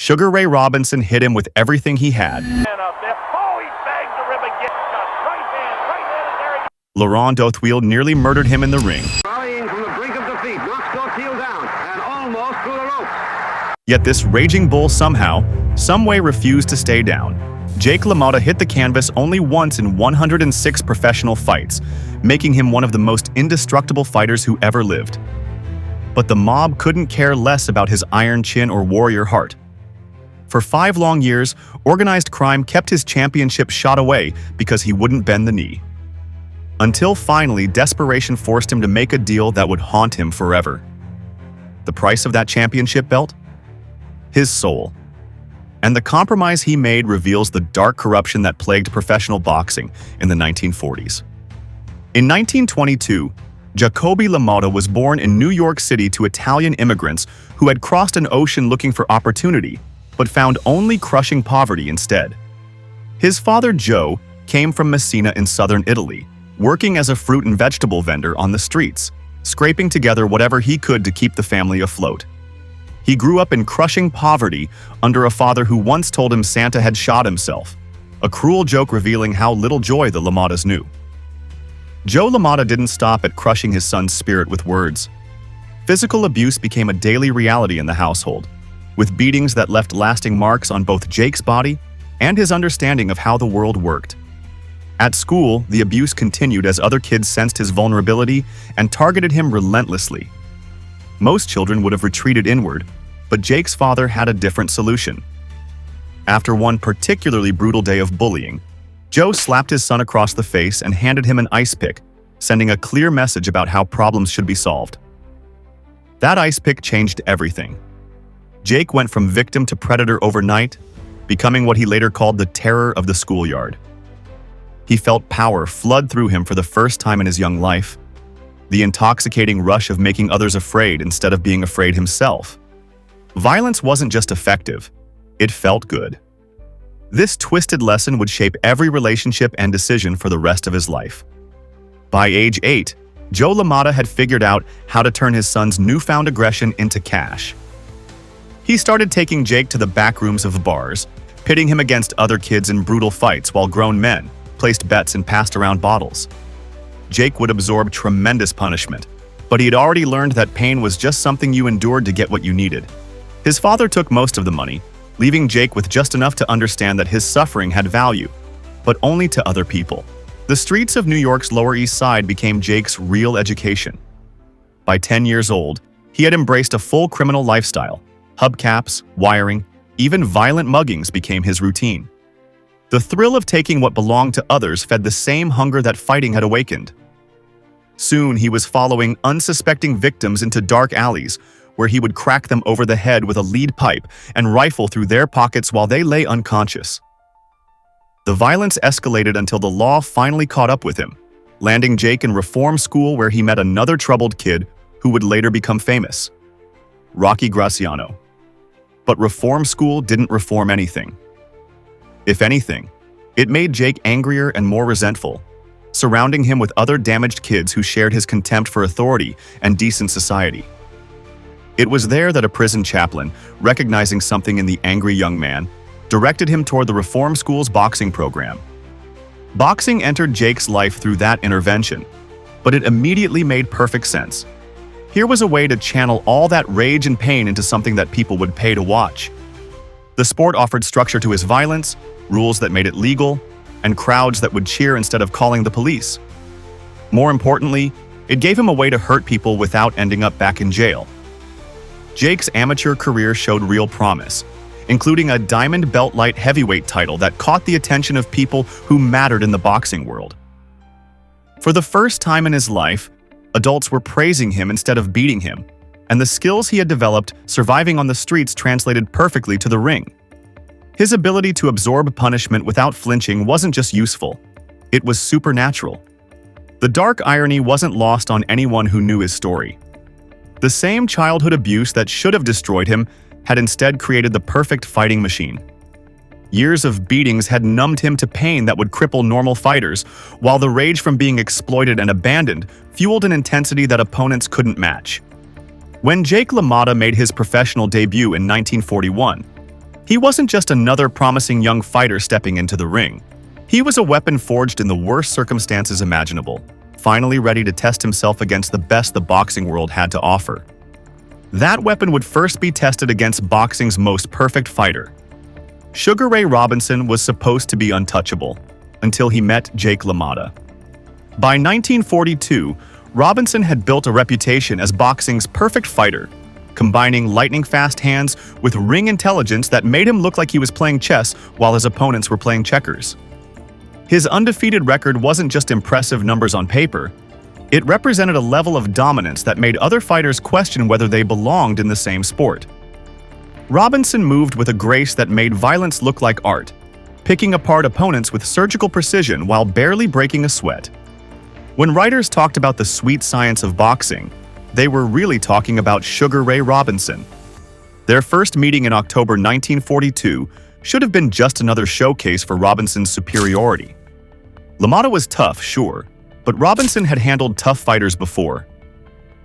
Sugar Ray Robinson hit him with everything he had. Laurent Dauthuille nearly murdered him in the ring. Rallying from the brink of defeat, knocks Dauthuille down and almost through the ropes. Yet this raging bull somehow, someway refused to stay down. Jake LaMotta hit the canvas only once in 106 professional fights, making him one of the most indestructible fighters who ever lived. But the mob couldn't care less about his iron chin or warrior heart. For 5 long years, organized crime kept his championship shot away because he wouldn't bend the knee. Until finally, desperation forced him to make a deal that would haunt him forever. The price of that championship belt? His soul. And the compromise he made reveals the dark corruption that plagued professional boxing in the 1940s. In 1922, Giacobbe LaMotta was born in New York City to Italian immigrants who had crossed an ocean looking for opportunity, but found only crushing poverty instead. His father, Joe, came from Messina in southern Italy, working as a fruit and vegetable vendor on the streets, scraping together whatever he could to keep the family afloat. He grew up in crushing poverty under a father who once told him Santa had shot himself, a cruel joke revealing how little joy the LaMottas knew. Joe LaMotta didn't stop at crushing his son's spirit with words. Physical abuse became a daily reality in the household, with beatings that left lasting marks on both Jake's body and his understanding of how the world worked. At school, the abuse continued as other kids sensed his vulnerability and targeted him relentlessly. Most children would have retreated inward, but Jake's father had a different solution. After one particularly brutal day of bullying, Joe slapped his son across the face and handed him an ice pick, sending a clear message about how problems should be solved. That ice pick changed everything. Jake went from victim to predator overnight, becoming what he later called the terror of the schoolyard. He felt power flood through him for the first time in his young life, the intoxicating rush of making others afraid instead of being afraid himself. Violence wasn't just effective, it felt good. This twisted lesson would shape every relationship and decision for the rest of his life. By age 8, Joe LaMotta had figured out how to turn his son's newfound aggression into cash. He started taking Jake to the back rooms of bars, pitting him against other kids in brutal fights while grown men placed bets and passed around bottles. Jake would absorb tremendous punishment, but he had already learned that pain was just something you endured to get what you needed. His father took most of the money, leaving Jake with just enough to understand that his suffering had value, but only to other people. The streets of New York's Lower East Side became Jake's real education. By 10 years old, he had embraced a full criminal lifestyle. Hubcaps, wiring, even violent muggings became his routine. The thrill of taking what belonged to others fed the same hunger that fighting had awakened. Soon he was following unsuspecting victims into dark alleys, where he would crack them over the head with a lead pipe and rifle through their pockets while they lay unconscious. The violence escalated until the law finally caught up with him, landing Jake in reform school where he met another troubled kid who would later become famous, Rocky Graziano. But reform school didn't reform anything. If anything, it made Jake angrier and more resentful, surrounding him with other damaged kids who shared his contempt for authority and decent society. It was there that a prison chaplain, recognizing something in the angry young man, directed him toward the reform school's boxing program. Boxing entered Jake's life through that intervention, but it immediately made perfect sense. Here was a way to channel all that rage and pain into something that people would pay to watch. The sport offered structure to his violence, rules that made it legal, and crowds that would cheer instead of calling the police. More importantly, it gave him a way to hurt people without ending up back in jail. Jake's amateur career showed real promise, including a diamond belt light heavyweight title that caught the attention of people who mattered in the boxing world. For the first time in his life, adults were praising him instead of beating him, and the skills he had developed surviving on the streets translated perfectly to the ring. His ability to absorb punishment without flinching wasn't just useful, it was supernatural. The dark irony wasn't lost on anyone who knew his story. The same childhood abuse that should have destroyed him had instead created the perfect fighting machine. Years of beatings had numbed him to pain that would cripple normal fighters, while the rage from being exploited and abandoned fueled an intensity that opponents couldn't match. When Jake LaMotta made his professional debut in 1941, He wasn't just another promising young fighter stepping into the ring. He was a weapon forged in the worst circumstances imaginable, finally ready to test himself against the best the boxing world had to offer. That weapon would first be tested against boxing's most perfect fighter. Sugar Ray Robinson was supposed to be untouchable, until he met Jake LaMotta. By 1942, Robinson had built a reputation as boxing's perfect fighter, combining lightning-fast hands with ring intelligence that made him look like he was playing chess while his opponents were playing checkers. His undefeated record wasn't just impressive numbers on paper. It represented a level of dominance that made other fighters question whether they belonged in the same sport. Robinson moved with a grace that made violence look like art, picking apart opponents with surgical precision while barely breaking a sweat. When writers talked about the sweet science of boxing, they were really talking about Sugar Ray Robinson. Their first meeting in October 1942 should have been just another showcase for Robinson's superiority. LaMotta was tough, sure, but Robinson had handled tough fighters before.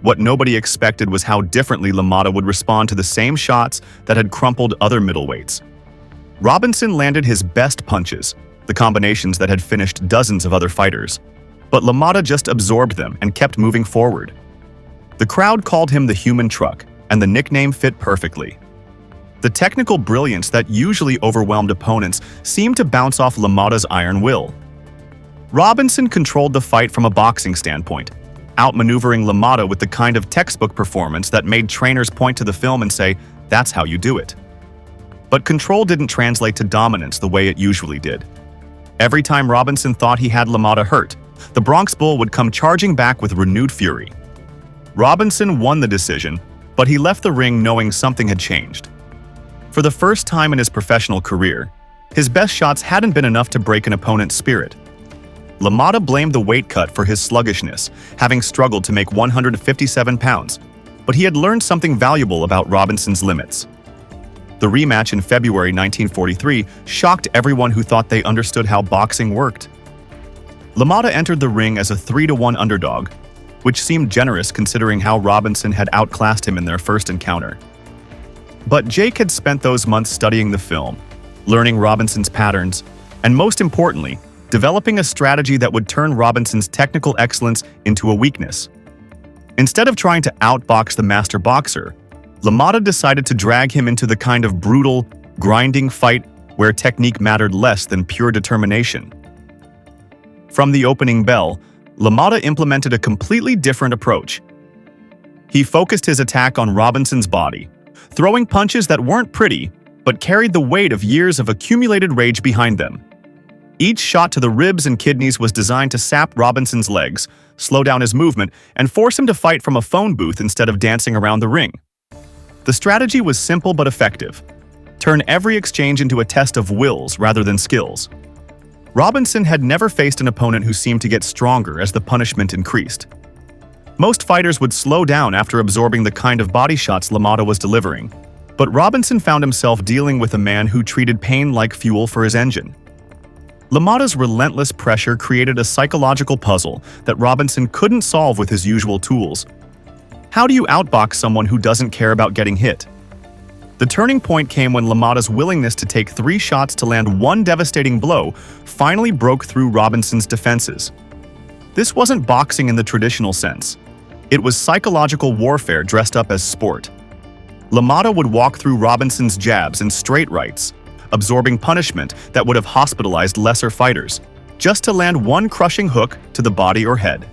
What nobody expected was how differently LaMotta would respond to the same shots that had crumpled other middleweights. Robinson landed his best punches, the combinations that had finished dozens of other fighters, but LaMotta just absorbed them and kept moving forward. The crowd called him the human truck, and the nickname fit perfectly. The technical brilliance that usually overwhelmed opponents seemed to bounce off LaMotta's iron will. Robinson controlled the fight from a boxing standpoint, outmaneuvering LaMotta with the kind of textbook performance that made trainers point to the film and say, "That's how you do it." But control didn't translate to dominance the way it usually did. Every time Robinson thought he had LaMotta hurt, the Bronx Bull would come charging back with renewed fury. Robinson won the decision, but he left the ring knowing something had changed. For the first time in his professional career, his best shots hadn't been enough to break an opponent's spirit. LaMotta blamed the weight cut for his sluggishness, having struggled to make 157 pounds, but he had learned something valuable about Robinson's limits. The rematch in February 1943 shocked everyone who thought they understood how boxing worked. LaMotta entered the ring as a 3-to-1 underdog, which seemed generous considering how Robinson had outclassed him in their first encounter. But Jake had spent those months studying the film, learning Robinson's patterns, and most importantly, developing a strategy that would turn Robinson's technical excellence into a weakness. Instead of trying to outbox the master boxer, LaMotta decided to drag him into the kind of brutal, grinding fight where technique mattered less than pure determination. From the opening bell, LaMotta implemented a completely different approach. He focused his attack on Robinson's body, throwing punches that weren't pretty, but carried the weight of years of accumulated rage behind them. Each shot to the ribs and kidneys was designed to sap Robinson's legs, slow down his movement, and force him to fight from a phone booth instead of dancing around the ring. The strategy was simple but effective. Turn every exchange into a test of wills rather than skills. Robinson had never faced an opponent who seemed to get stronger as the punishment increased. Most fighters would slow down after absorbing the kind of body shots LaMotta was delivering, but Robinson found himself dealing with a man who treated pain like fuel for his engine. LaMotta's relentless pressure created a psychological puzzle that Robinson couldn't solve with his usual tools. How do you outbox someone who doesn't care about getting hit? The turning point came when LaMotta's willingness to take 3 shots to land one devastating blow finally broke through Robinson's defenses. This wasn't boxing in the traditional sense. It was psychological warfare dressed up as sport. LaMotta would walk through Robinson's jabs and straight rights, absorbing punishment that would have hospitalized lesser fighters, just to land one crushing hook to the body or head.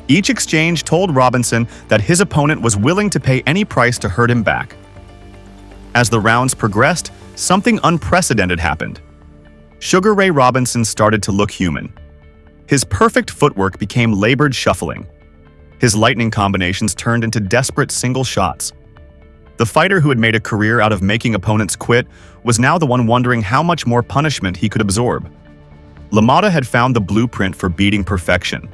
Each exchange told Robinson that his opponent was willing to pay any price to hurt him back. As the rounds progressed, something unprecedented happened. Sugar Ray Robinson started to look human. His perfect footwork became labored shuffling. His lightning combinations turned into desperate single shots. The fighter who had made a career out of making opponents quit was now the one wondering how much more punishment he could absorb. LaMotta had found the blueprint for beating perfection.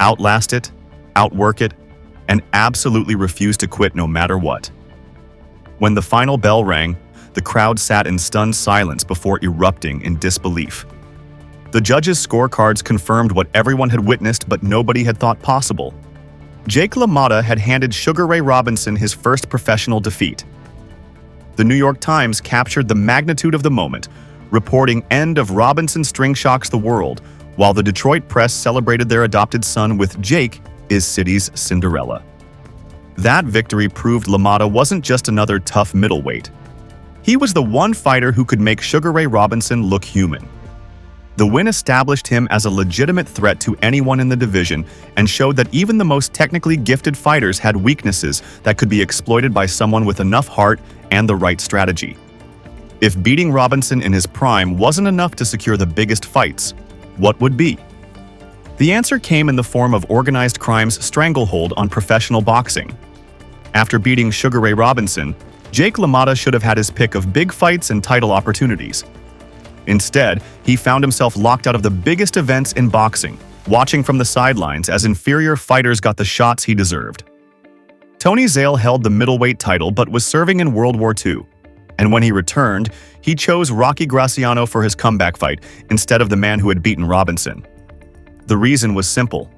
Outlast it, outwork it, and absolutely refuse to quit no matter what. When the final bell rang, the crowd sat in stunned silence before erupting in disbelief. The judges' scorecards confirmed what everyone had witnessed but nobody had thought possible. Jake LaMotta had handed Sugar Ray Robinson his first professional defeat. The New York Times captured the magnitude of the moment, reporting "End of Robinson string shocks the world," while the Detroit press celebrated their adopted son with "Jake is city's Cinderella." That victory proved LaMotta wasn't just another tough middleweight. He was the one fighter who could make Sugar Ray Robinson look human. The win established him as a legitimate threat to anyone in the division and showed that even the most technically gifted fighters had weaknesses that could be exploited by someone with enough heart and the right strategy. If beating Robinson in his prime wasn't enough to secure the biggest fights, what would be? The answer came in the form of organized crime's stranglehold on professional boxing. After beating Sugar Ray Robinson, Jake LaMotta should have had his pick of big fights and title opportunities. Instead, he found himself locked out of the biggest events in boxing, watching from the sidelines as inferior fighters got the shots he deserved. Tony Zale held the middleweight title but was serving in World War II, and when he returned, he chose Rocky Graciano for his comeback fight instead of the man who had beaten Robinson. The reason was simple.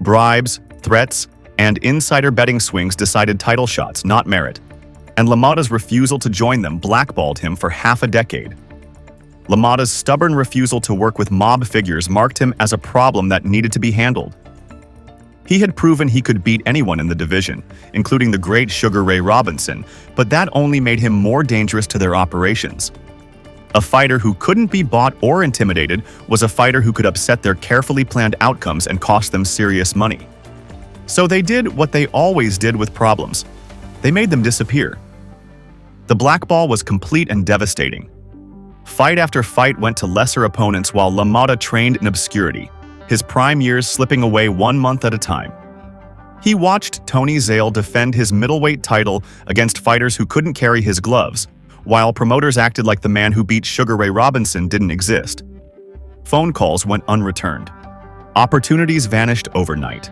Bribes, threats, and insider betting swings decided title shots, not merit, and LaMotta's refusal to join them blackballed him for half a decade. LaMotta's stubborn refusal to work with mob figures marked him as a problem that needed to be handled. He had proven he could beat anyone in the division, including the great Sugar Ray Robinson, but that only made him more dangerous to their operations. A fighter who couldn't be bought or intimidated was a fighter who could upset their carefully planned outcomes and cost them serious money. So they did what they always did with problems. They made them disappear. The blackball was complete and devastating. Fight after fight went to lesser opponents while LaMotta trained in obscurity, his prime years slipping away 1 month at a time. He watched Tony Zale defend his middleweight title against fighters who couldn't carry his gloves, while promoters acted like the man who beat Sugar Ray Robinson didn't exist. Phone calls went unreturned. Opportunities vanished overnight.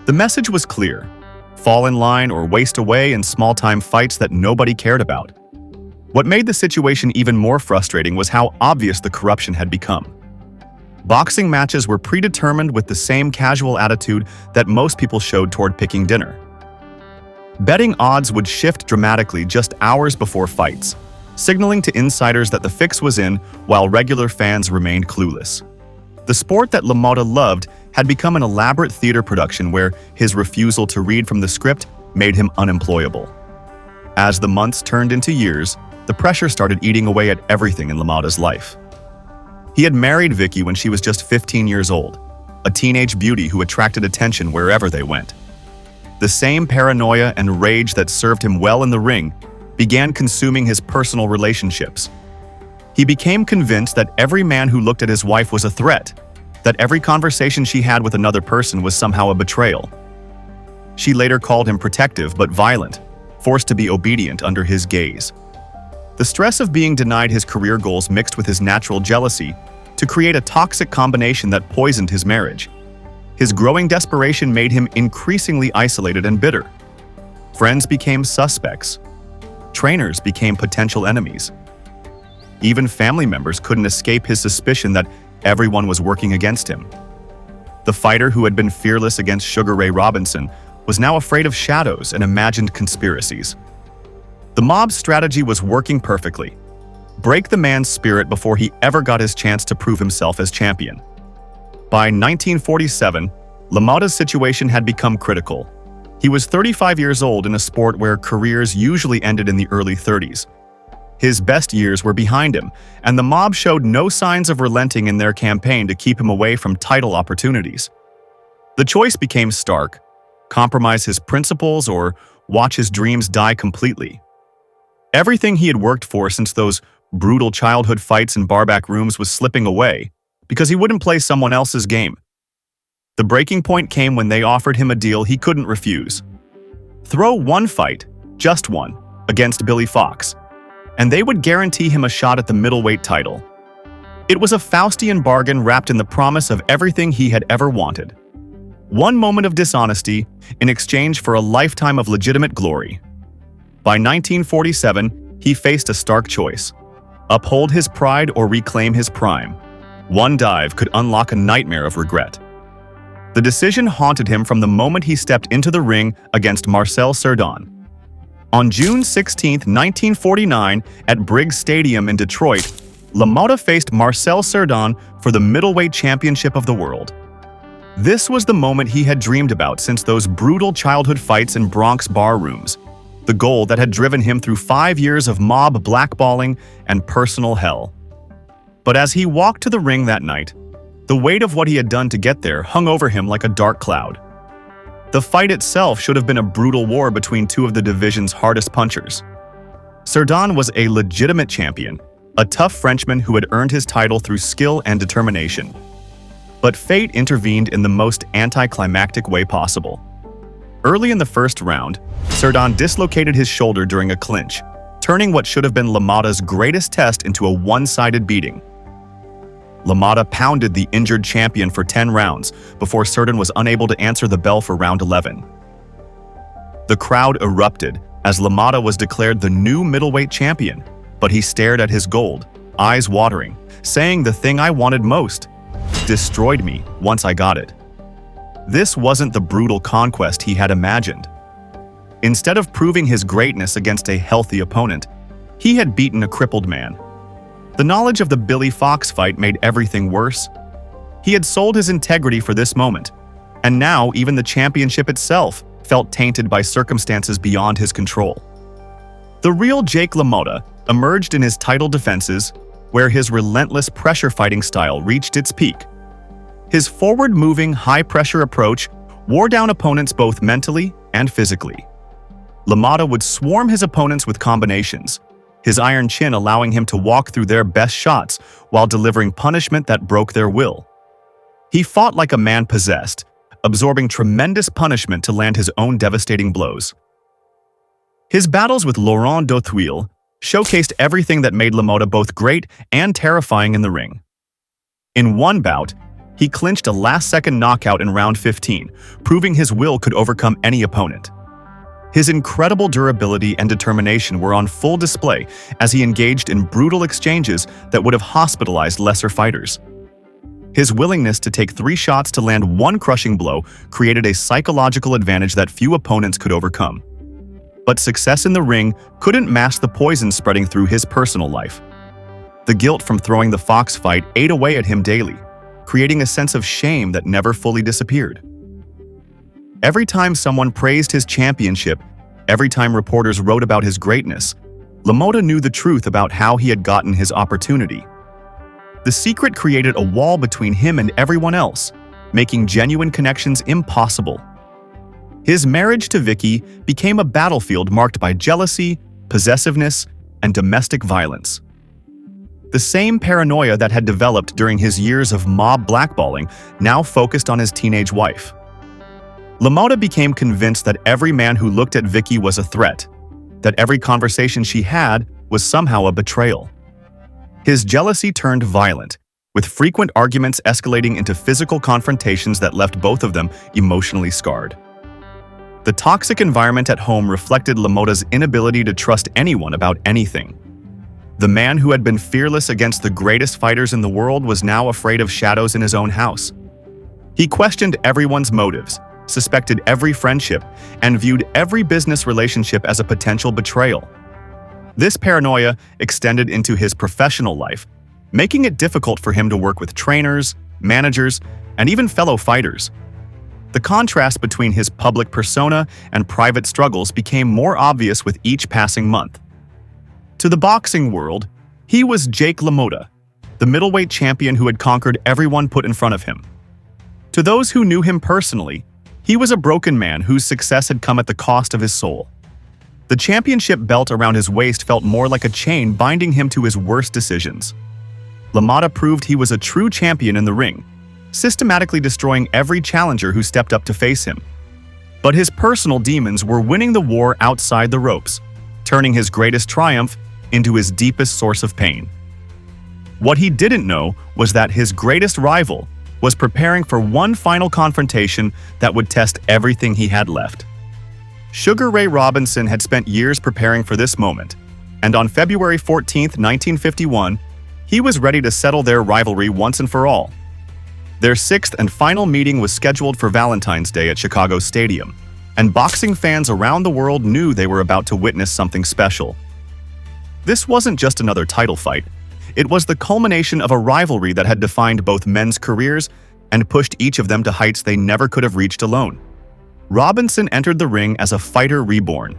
The message was clear: fall in line or waste away in small-time fights that nobody cared about. What made the situation even more frustrating was how obvious the corruption had become. Boxing matches were predetermined with the same casual attitude that most people showed toward picking dinner. Betting odds would shift dramatically just hours before fights, signaling to insiders that the fix was in while regular fans remained clueless. The sport that LaMotta loved had become an elaborate theater production where his refusal to read from the script made him unemployable. As the months turned into years, the pressure started eating away at everything in LaMotta's life. He had married Vicky when she was just 15 years old, a teenage beauty who attracted attention wherever they went. The same paranoia and rage that served him well in the ring began consuming his personal relationships. He became convinced that every man who looked at his wife was a threat, that every conversation she had with another person was somehow a betrayal. She later called him protective but violent, forced to be obedient under his gaze. The stress of being denied his career goals mixed with his natural jealousy to create a toxic combination that poisoned his marriage. His growing desperation made him increasingly isolated and bitter. Friends became suspects. Trainers became potential enemies. Even family members couldn't escape his suspicion that everyone was working against him. The fighter who had been fearless against Sugar Ray Robinson was now afraid of shadows and imagined conspiracies. The mob's strategy was working perfectly. Break the man's spirit before he ever got his chance to prove himself as champion. By 1947, LaMotta's situation had become critical. He was 35 years old in a sport where careers usually ended in the early 30s. His best years were behind him, and the mob showed no signs of relenting in their campaign to keep him away from title opportunities. The choice became stark: compromise his principles or watch his dreams die completely. Everything he had worked for since those brutal childhood fights in barback rooms was slipping away because he wouldn't play someone else's game. The breaking point came when they offered him a deal he couldn't refuse. Throw one fight, just one, against Billy Fox, and they would guarantee him a shot at the middleweight title. It was a Faustian bargain wrapped in the promise of everything he had ever wanted. One moment of dishonesty in exchange for a lifetime of legitimate glory. By 1947, he faced a stark choice: uphold his pride or reclaim his prime. One dive could unlock a nightmare of regret. The decision haunted him from the moment he stepped into the ring against Marcel Cerdan. On June 16, 1949, at Briggs Stadium in Detroit, LaMotta faced Marcel Cerdan for the middleweight championship of the world. This was the moment he had dreamed about since those brutal childhood fights in Bronx bar rooms, the goal that had driven him through 5 years of mob blackballing and personal hell. But as he walked to the ring that night, the weight of what he had done to get there hung over him like a dark cloud. The fight itself should have been a brutal war between two of the division's hardest punchers. Cerdan was a legitimate champion, a tough Frenchman who had earned his title through skill and determination. But fate intervened in the most anticlimactic way possible. Early in the first round, Cerdan dislocated his shoulder during a clinch, turning what should have been LaMotta's greatest test into a one-sided beating. LaMotta pounded the injured champion for 10 rounds before Cerdan was unable to answer the bell for round 11. The crowd erupted as LaMotta was declared the new middleweight champion, but he stared at his gold, eyes watering, saying the thing I wanted most: destroyed me once I got it. This wasn't the brutal conquest he had imagined. Instead of proving his greatness against a healthy opponent, he had beaten a crippled man. The knowledge of the Billy Fox fight made everything worse. He had sold his integrity for this moment, and now even the championship itself felt tainted by circumstances beyond his control. The real Jake LaMotta emerged in his title defenses, where his relentless pressure-fighting style reached its peak. His forward-moving, high-pressure approach wore down opponents both mentally and physically. LaMotta would swarm his opponents with combinations, his iron chin allowing him to walk through their best shots while delivering punishment that broke their will. He fought like a man possessed, absorbing tremendous punishment to land his own devastating blows. His battles with Laurent Dauthuille showcased everything that made LaMotta both great and terrifying in the ring. In one bout, he clinched a last-second knockout in round 15, proving his will could overcome any opponent. His incredible durability and determination were on full display as he engaged in brutal exchanges that would have hospitalized lesser fighters. His willingness to take 3 shots to land one crushing blow created a psychological advantage that few opponents could overcome. But success in the ring couldn't mask the poison spreading through his personal life. The guilt from throwing the Fox fight ate away at him daily, creating a sense of shame that never fully disappeared. Every time someone praised his championship, every time reporters wrote about his greatness, LaMotta knew the truth about how he had gotten his opportunity. The secret created a wall between him and everyone else, making genuine connections impossible. His marriage to Vicky became a battlefield marked by jealousy, possessiveness, and domestic violence. The same paranoia that had developed during his years of mob blackballing now focused on his teenage wife. LaMotta became convinced that every man who looked at Vicky was a threat, that every conversation she had was somehow a betrayal. His jealousy turned violent, with frequent arguments escalating into physical confrontations that left both of them emotionally scarred. The toxic environment at home reflected LaMotta's inability to trust anyone about anything. The man who had been fearless against the greatest fighters in the world was now afraid of shadows in his own house. He questioned everyone's motives, suspected every friendship, and viewed every business relationship as a potential betrayal. This paranoia extended into his professional life, making it difficult for him to work with trainers, managers, and even fellow fighters. The contrast between his public persona and private struggles became more obvious with each passing month. To the boxing world, he was Jake LaMotta, the middleweight champion who had conquered everyone put in front of him. To those who knew him personally, he was a broken man whose success had come at the cost of his soul. The championship belt around his waist felt more like a chain binding him to his worst decisions. LaMotta proved he was a true champion in the ring, systematically destroying every challenger who stepped up to face him. But his personal demons were winning the war outside the ropes, turning his greatest triumph into his deepest source of pain. What he didn't know was that his greatest rival was preparing for one final confrontation that would test everything he had left. Sugar Ray Robinson had spent years preparing for this moment, and on February 14, 1951, he was ready to settle their rivalry once and for all. Their 6th and final meeting was scheduled for Valentine's Day at Chicago Stadium, and boxing fans around the world knew they were about to witness something special. This wasn't just another title fight. It was the culmination of a rivalry that had defined both men's careers and pushed each of them to heights they never could have reached alone. Robinson entered the ring as a fighter reborn.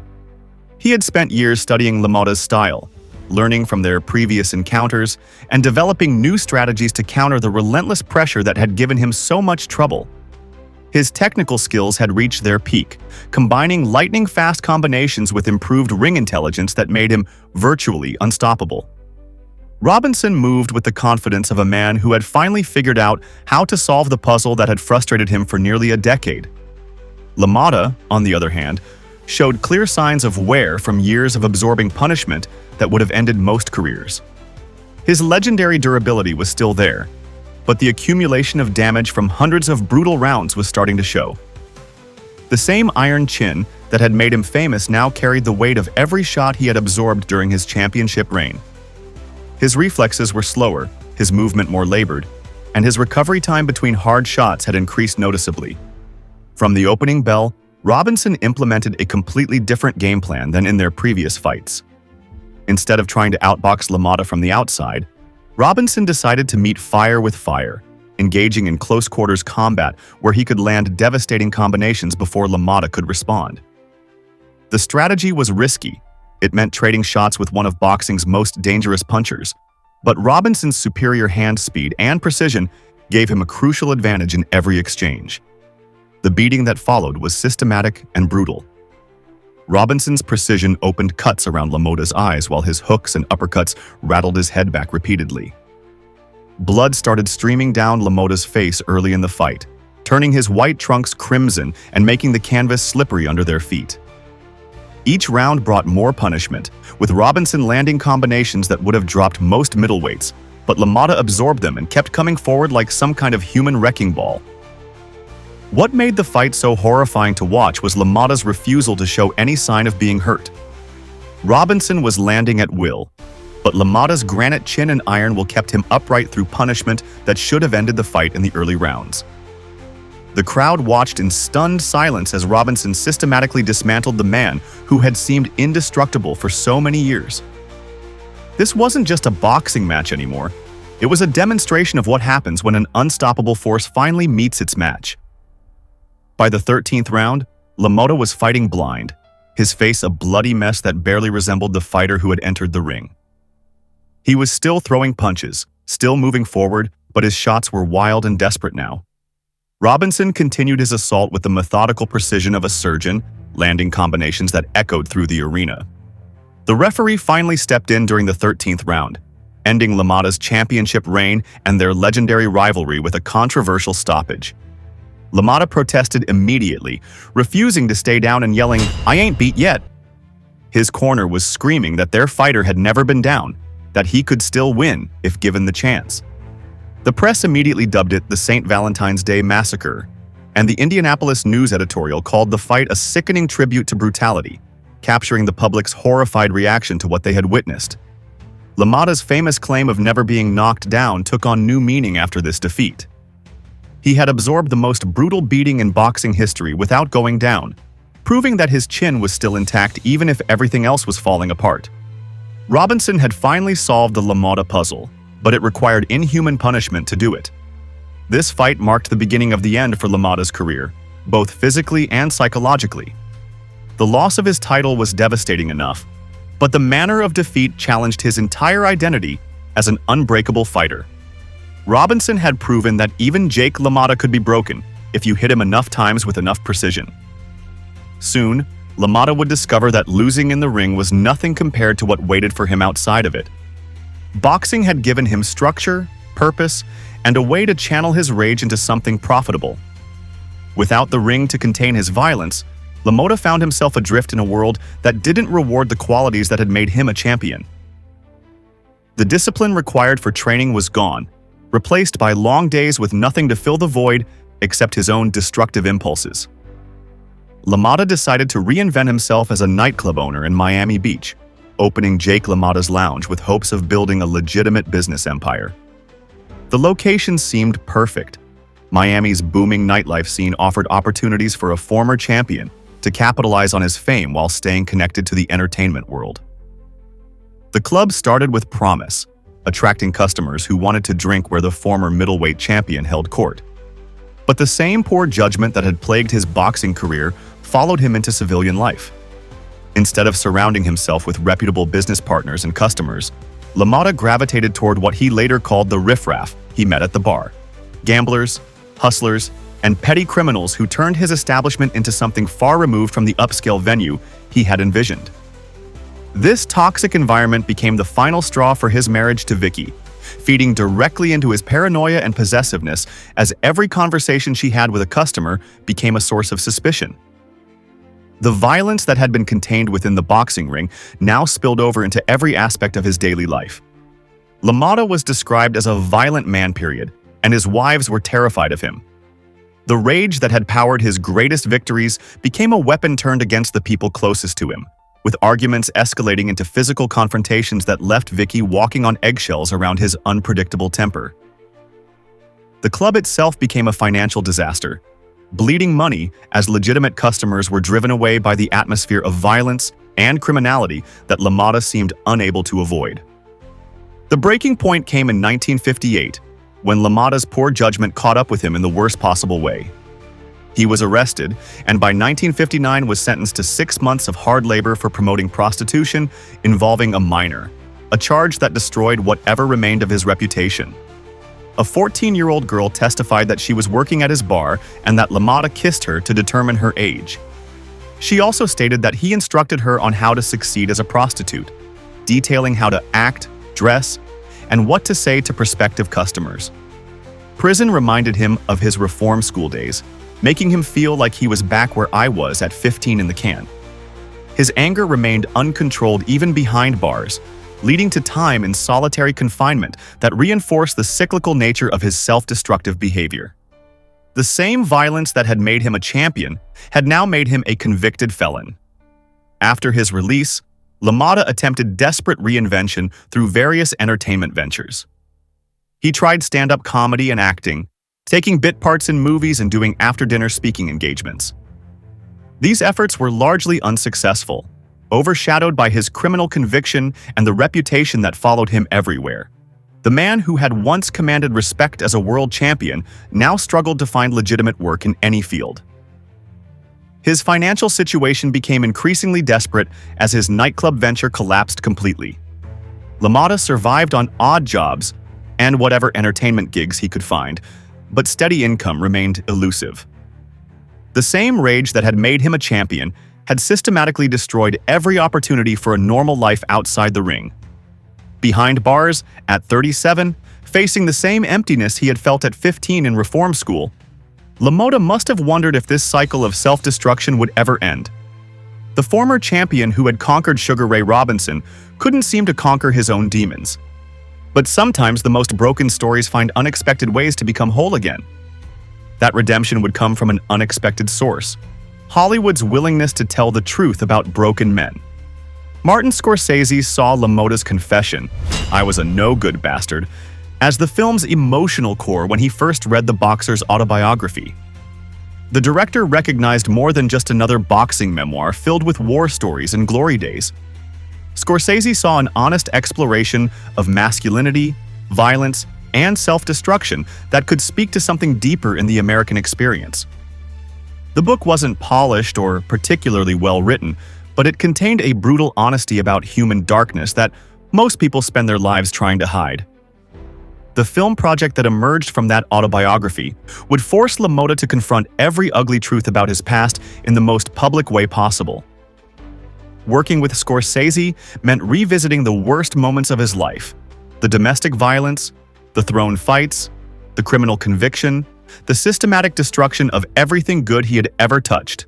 He had spent years studying LaMotta's style, learning from their previous encounters, and developing new strategies to counter the relentless pressure that had given him so much trouble. His technical skills had reached their peak, combining lightning-fast combinations with improved ring intelligence that made him virtually unstoppable. Robinson moved with the confidence of a man who had finally figured out how to solve the puzzle that had frustrated him for nearly a decade. LaMotta, on the other hand, showed clear signs of wear from years of absorbing punishment that would have ended most careers. His legendary durability was still there, but the accumulation of damage from hundreds of brutal rounds was starting to show. The same iron chin that had made him famous now carried the weight of every shot he had absorbed during his championship reign. His reflexes were slower, his movement more labored, and his recovery time between hard shots had increased noticeably. From the opening bell, Robinson implemented a completely different game plan than in their previous fights. Instead of trying to outbox LaMotta from the outside, Robinson decided to meet fire with fire, engaging in close-quarters combat where he could land devastating combinations before LaMotta could respond. The strategy was risky. It meant trading shots with one of boxing's most dangerous punchers, but Robinson's superior hand speed and precision gave him a crucial advantage in every exchange. The beating that followed was systematic and brutal. Robinson's precision opened cuts around LaMotta's eyes while his hooks and uppercuts rattled his head back repeatedly. Blood started streaming down LaMotta's face early in the fight, turning his white trunks crimson and making the canvas slippery under their feet. Each round brought more punishment, with Robinson landing combinations that would have dropped most middleweights, but LaMotta absorbed them and kept coming forward like some kind of human wrecking ball. What made the fight so horrifying to watch was LaMotta's refusal to show any sign of being hurt. Robinson was landing at will, but LaMotta's granite chin and iron will kept him upright through punishment that should have ended the fight in the early rounds. The crowd watched in stunned silence as Robinson systematically dismantled the man who had seemed indestructible for so many years. This wasn't just a boxing match anymore. It was a demonstration of what happens when an unstoppable force finally meets its match. By the 13th round, LaMotta was fighting blind, his face a bloody mess that barely resembled the fighter who had entered the ring. He was still throwing punches, still moving forward, but his shots were wild and desperate now. Robinson continued his assault with the methodical precision of a surgeon, landing combinations that echoed through the arena. The referee finally stepped in during the 13th round, ending LaMotta's championship reign and their legendary rivalry with a controversial stoppage. LaMotta protested immediately, refusing to stay down and yelling, "I ain't beat yet." His corner was screaming that their fighter had never been down, that he could still win if given the chance. The press immediately dubbed it the St. Valentine's Day Massacre, and the Indianapolis News editorial called the fight a sickening tribute to brutality, capturing the public's horrified reaction to what they had witnessed. LaMotta's famous claim of never being knocked down took on new meaning after this defeat. He had absorbed the most brutal beating in boxing history without going down, proving that his chin was still intact even if everything else was falling apart. Robinson had finally solved the LaMotta puzzle, but it required inhuman punishment to do it. This fight marked the beginning of the end for LaMotta's career, both physically and psychologically. The loss of his title was devastating enough, but the manner of defeat challenged his entire identity as an unbreakable fighter. Robinson had proven that even Jake LaMotta could be broken if you hit him enough times with enough precision. Soon, LaMotta would discover that losing in the ring was nothing compared to what waited for him outside of it. Boxing had given him structure, purpose, and a way to channel his rage into something profitable. Without the ring to contain his violence, LaMotta found himself adrift in a world that didn't reward the qualities that had made him a champion. The discipline required for training was gone, replaced by long days with nothing to fill the void except his own destructive impulses. LaMotta decided to reinvent himself as a nightclub owner in Miami Beach, opening Jake LaMotta's Lounge with hopes of building a legitimate business empire. The location seemed perfect. Miami's booming nightlife scene offered opportunities for a former champion, to capitalize on his fame while staying connected to the entertainment world. The club started with promise, attracting customers who wanted to drink where the former middleweight champion held court. But the same poor judgment that had plagued his boxing career followed him into civilian life. Instead of surrounding himself with reputable business partners and customers, LaMotta gravitated toward what he later called the riffraff he met at the bar: gamblers, hustlers, and petty criminals who turned his establishment into something far removed from the upscale venue he had envisioned. This toxic environment became the final straw for his marriage to Vicky, feeding directly into his paranoia and possessiveness as every conversation she had with a customer became a source of suspicion. The violence that had been contained within the boxing ring now spilled over into every aspect of his daily life. LaMotta was described as a violent man, and his wives were terrified of him. The rage that had powered his greatest victories became a weapon turned against the people closest to him, with arguments escalating into physical confrontations that left Vicky walking on eggshells around his unpredictable temper. The club itself became a financial disaster, bleeding money as legitimate customers were driven away by the atmosphere of violence and criminality that LaMotta seemed unable to avoid. The breaking point came in 1958, when LaMotta's poor judgment caught up with him in the worst possible way. He was arrested, and by 1959 was sentenced to 6 months of hard labor for promoting prostitution involving a minor, a charge that destroyed whatever remained of his reputation. A 14-year-old girl testified that she was working at his bar and that LaMotta kissed her to determine her age. She also stated that he instructed her on how to succeed as a prostitute, detailing how to act, dress, and what to say to prospective customers. Prison reminded him of his reform school days, making him feel like he was back where I was at 15 in the can. His anger remained uncontrolled even behind bars, leading to time in solitary confinement that reinforced the cyclical nature of his self-destructive behavior. The same violence that had made him a champion had now made him a convicted felon. After his release, LaMotta attempted desperate reinvention through various entertainment ventures. He tried stand-up comedy and acting, taking bit parts in movies and doing after-dinner speaking engagements. These efforts were largely unsuccessful, overshadowed by his criminal conviction and the reputation that followed him everywhere. The man who had once commanded respect as a world champion now struggled to find legitimate work in any field. His financial situation became increasingly desperate as his nightclub venture collapsed completely. LaMotta survived on odd jobs and whatever entertainment gigs he could find, but steady income remained elusive. The same rage that had made him a champion had systematically destroyed every opportunity for a normal life outside the ring. Behind bars, at 37, facing the same emptiness he had felt at 15 in reform school, LaMotta must have wondered if this cycle of self-destruction would ever end. The former champion who had conquered Sugar Ray Robinson couldn't seem to conquer his own demons. But sometimes the most broken stories find unexpected ways to become whole again. That redemption would come from an unexpected source: Hollywood's willingness to tell the truth about broken men. Martin Scorsese saw LaMotta's confession, "I was a no-good bastard," as the film's emotional core when he first read the boxer's autobiography. The director recognized more than just another boxing memoir filled with war stories and glory days. Scorsese saw an honest exploration of masculinity, violence, and self-destruction that could speak to something deeper in the American experience. The book wasn't polished or particularly well written, but it contained a brutal honesty about human darkness that most people spend their lives trying to hide. The film project that emerged from that autobiography would force LaMotta to confront every ugly truth about his past in the most public way possible. Working with Scorsese meant revisiting the worst moments of his life: the domestic violence, the throne fights, the criminal conviction, the systematic destruction of everything good he had ever touched.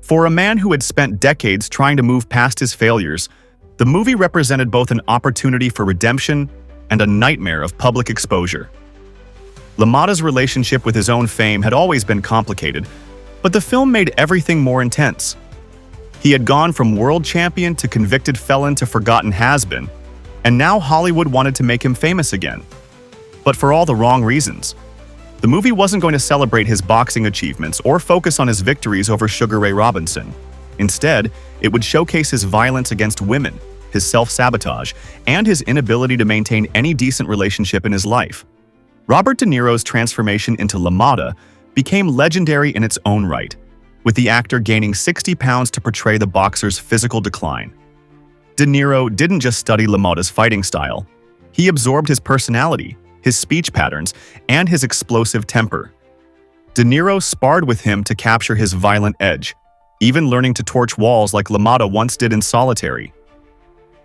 For a man who had spent decades trying to move past his failures, the movie represented both an opportunity for redemption and a nightmare of public exposure. LaMotta's relationship with his own fame had always been complicated, but the film made everything more intense. He had gone from world champion to convicted felon to forgotten has-been, and now Hollywood wanted to make him famous again. But for all the wrong reasons. The movie wasn't going to celebrate his boxing achievements or focus on his victories over Sugar Ray Robinson. Instead, it would showcase his violence against women, his self-sabotage, and his inability to maintain any decent relationship in his life. Robert De Niro's transformation into LaMotta became legendary in its own right, with the actor gaining 60 pounds to portray the boxer's physical decline. De Niro didn't just study LaMotta's fighting style. He absorbed his personality, his speech patterns, and his explosive temper. De Niro sparred with him to capture his violent edge, even learning to torch walls like LaMotta once did in Solitary.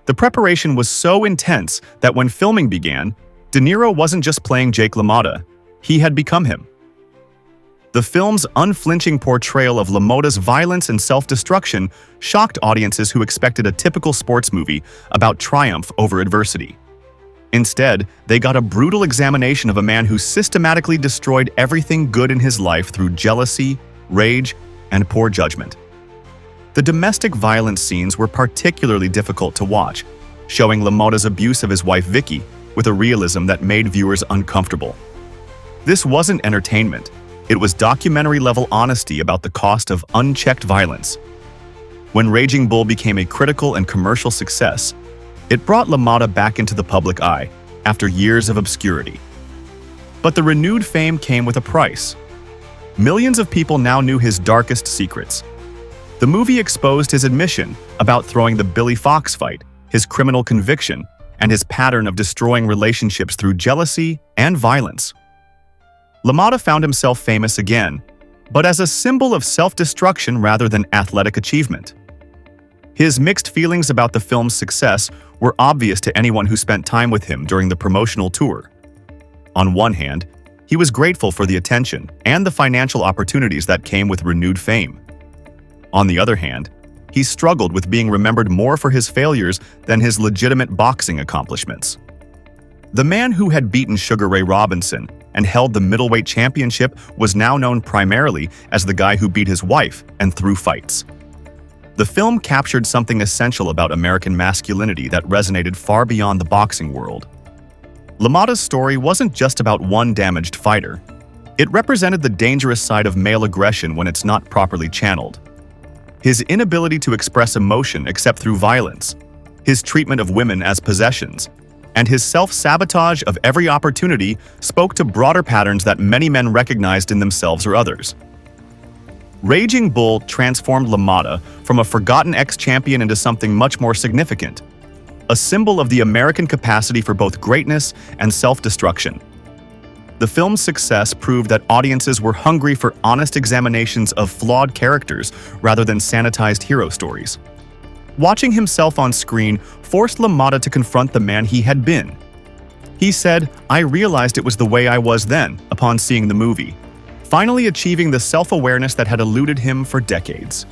The preparation was so intense that when filming began, De Niro wasn't just playing Jake LaMotta, he had become him. The film's unflinching portrayal of LaMotta's violence and self-destruction shocked audiences who expected a typical sports movie about triumph over adversity. Instead, they got a brutal examination of a man who systematically destroyed everything good in his life through jealousy, rage, and poor judgment. The domestic violence scenes were particularly difficult to watch, showing LaMotta's abuse of his wife Vicky with a realism that made viewers uncomfortable. This wasn't entertainment. It was documentary-level honesty about the cost of unchecked violence. When Raging Bull became a critical and commercial success, it brought LaMotta back into the public eye after years of obscurity. But the renewed fame came with a price. Millions of people now knew his darkest secrets. The movie exposed his admission about throwing the Billy Fox fight, his criminal conviction, and his pattern of destroying relationships through jealousy and violence. LaMotta found himself famous again, but as a symbol of self-destruction rather than athletic achievement. His mixed feelings about the film's success were obvious to anyone who spent time with him during the promotional tour. On one hand, he was grateful for the attention and the financial opportunities that came with renewed fame. On the other hand, he struggled with being remembered more for his failures than his legitimate boxing accomplishments. The man who had beaten Sugar Ray Robinson and held the middleweight championship was now known primarily as the guy who beat his wife and threw fights. The film captured something essential about American masculinity that resonated far beyond the boxing world. LaMotta's story wasn't just about one damaged fighter. It represented the dangerous side of male aggression when it's not properly channeled. His inability to express emotion except through violence, his treatment of women as possessions, and his self-sabotage of every opportunity spoke to broader patterns that many men recognized in themselves or others. Raging Bull transformed LaMotta from a forgotten ex-champion into something much more significant, a symbol of the American capacity for both greatness and self-destruction. The film's success proved that audiences were hungry for honest examinations of flawed characters rather than sanitized hero stories. Watching himself on screen forced LaMotta to confront the man he had been. He said, "I realized it was the way I was then," upon seeing the movie, finally achieving the self-awareness that had eluded him for decades.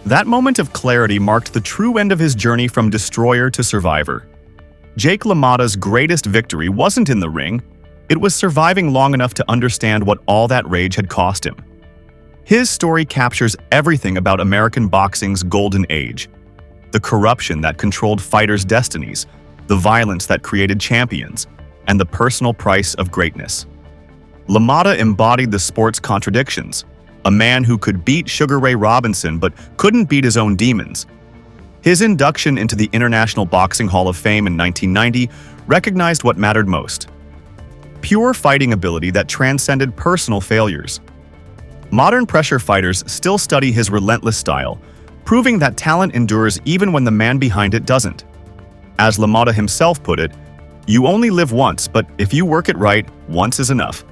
That moment of clarity marked the true end of his journey from destroyer to survivor. Jake LaMotta's greatest victory wasn't in the ring, it was surviving long enough to understand what all that rage had cost him. His story captures everything about American boxing's golden age. The corruption that controlled fighters' destinies, the violence that created champions, and the personal price of greatness. LaMotta embodied the sport's contradictions, a man who could beat Sugar Ray Robinson but couldn't beat his own demons. His induction into the International Boxing Hall of Fame in 1990 recognized what mattered most: pure fighting ability that transcended personal failures. Modern pressure fighters still study his relentless style, proving that talent endures even when the man behind it doesn't. As LaMotta himself put it, "You only live once, but if you work it right, once is enough."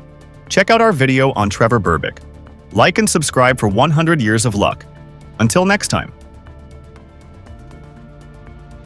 Check out our video on Trevor Berbick. Like and subscribe for 100 years of luck. Until next time.